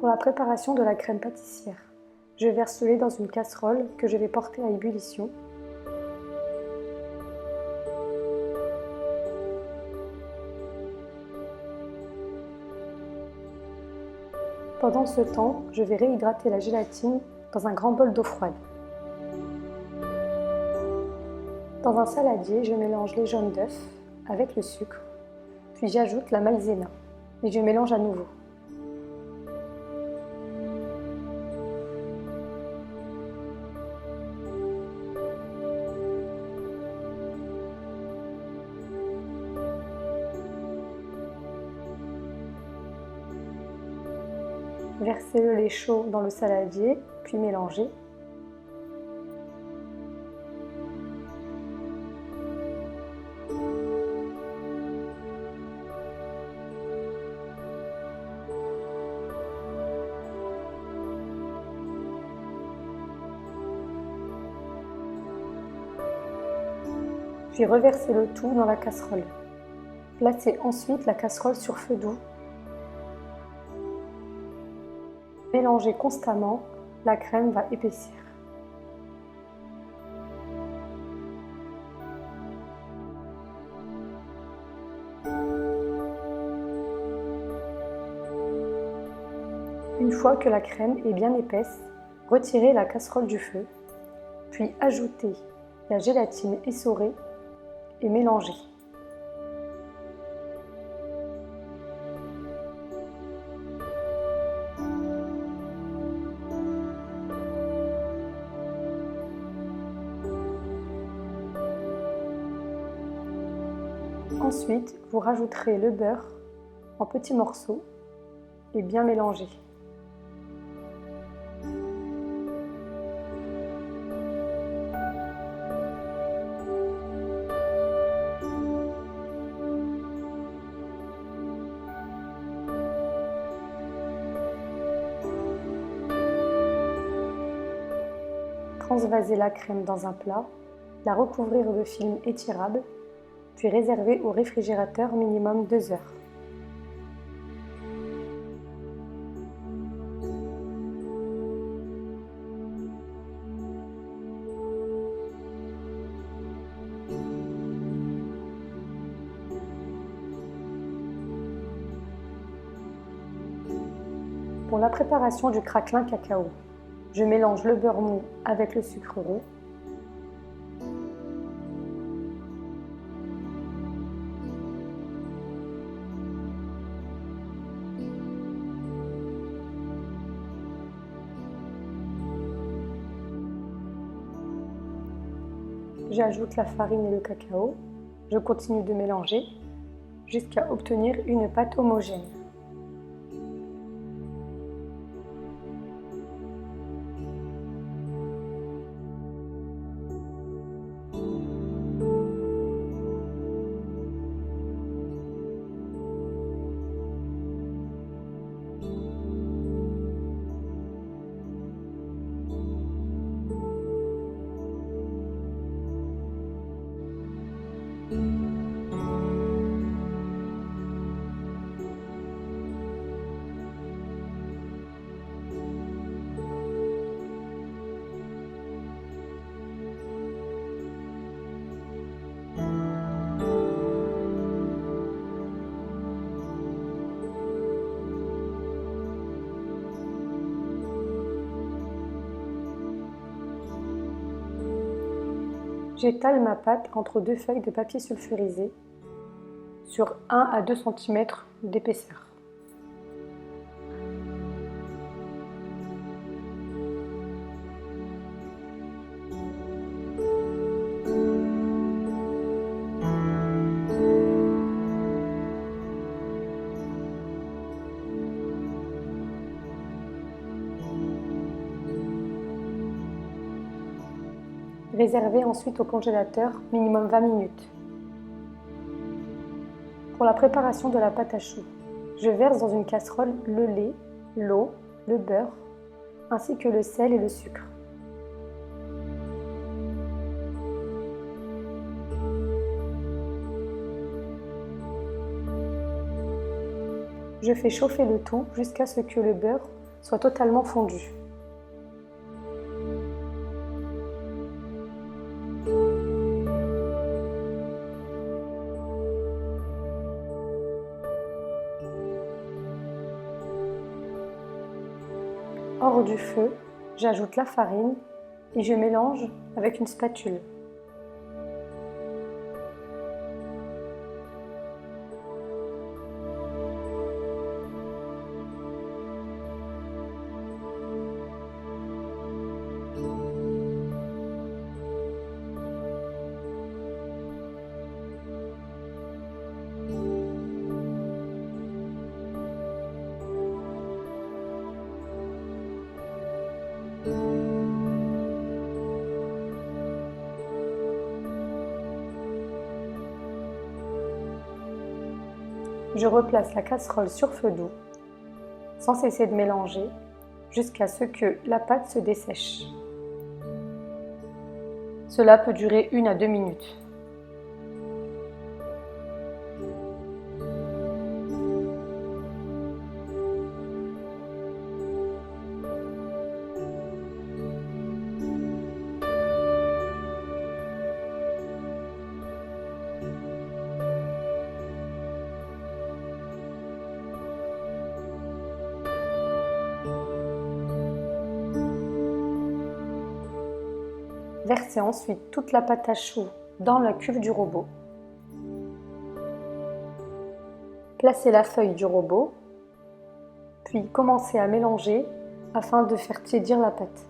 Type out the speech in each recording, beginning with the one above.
Pour la préparation de la crème pâtissière, je verse le lait dans une casserole que je vais porter à ébullition. Pendant ce temps, je vais réhydrater la gélatine dans un grand bol d'eau froide. Dans un saladier, je mélange les jaunes d'œufs avec le sucre, puis j'ajoute la maïzena et je mélange à nouveau. Versez le lait chaud dans le saladier, puis mélangez. Puis reversez le tout dans la casserole. Placez ensuite la casserole sur feu doux. Mélangez constamment, la crème va épaissir. Une fois que la crème est bien épaisse, retirez la casserole du feu, puis ajoutez la gélatine essorée et mélangez. Ensuite, vous rajouterez le beurre en petits morceaux et bien mélanger. Transvasez la crème dans un plat, la recouvrir de film étirable, puis réserver au réfrigérateur minimum 2 heures. Pour la préparation du craquelin cacao, je mélange le beurre mou avec le sucre roux. J'ajoute la farine et le cacao. Je continue de mélanger jusqu'à obtenir une pâte homogène. J'étale ma pâte entre 2 feuilles de papier sulfurisé sur 1 à 2 cm d'épaisseur. Réservez ensuite au congélateur minimum 20 minutes. Pour la préparation de la pâte à choux, je verse dans une casserole le lait, l'eau, le beurre, ainsi que le sel et le sucre. Je fais chauffer le tout jusqu'à ce que le beurre soit totalement fondu. Hors du feu, j'ajoute la farine et je mélange avec une spatule. Je replace la casserole sur feu doux, sans cesser de mélanger, jusqu'à ce que la pâte se dessèche. Cela peut durer 1 à 2 minutes. Versez ensuite toute la pâte à choux dans la cuve du robot. Placez la feuille du robot, puis commencez à mélanger afin de faire tiédir la pâte.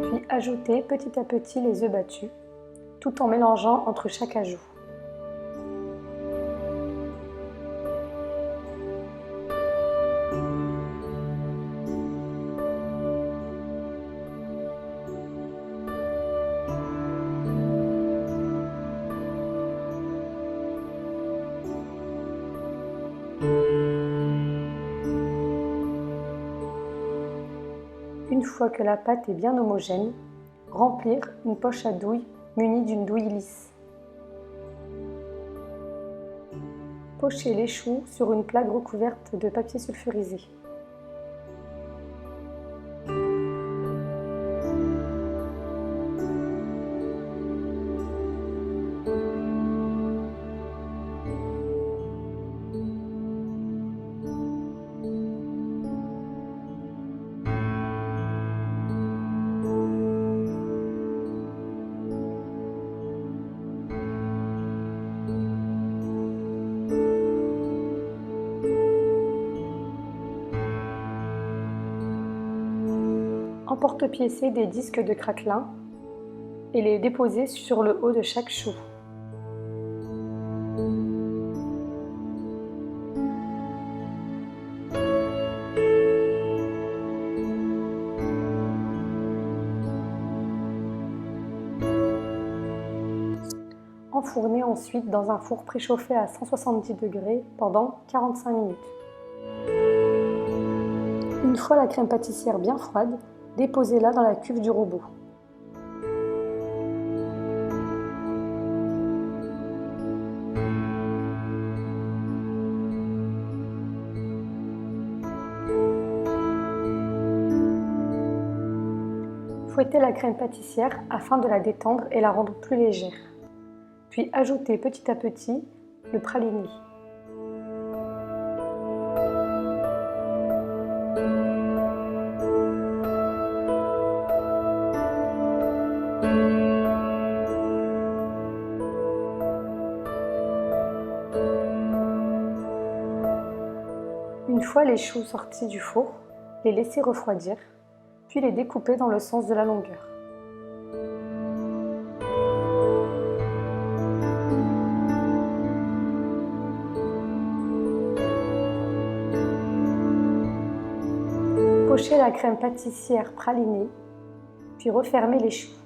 Puis ajoutez petit à petit les œufs battus, tout en mélangeant entre chaque ajout. Une fois que la pâte est bien homogène, remplir une poche à douille munie d'une douille lisse. Pochez les choux sur une plaque recouverte de papier sulfurisé. Emporte-piécez des disques de craquelin et les déposez sur le haut de chaque chou. Enfournez ensuite dans un four préchauffé à 170 degrés pendant 45 minutes. Une fois la crème pâtissière bien froide, déposez-la dans la cuve du robot. Fouettez la crème pâtissière afin de la détendre et la rendre plus légère. Puis ajoutez petit à petit le praliné. Une fois les choux sortis du four, les laissez refroidir, puis les découper dans le sens de la longueur. Pochez la crème pâtissière pralinée, puis refermez les choux.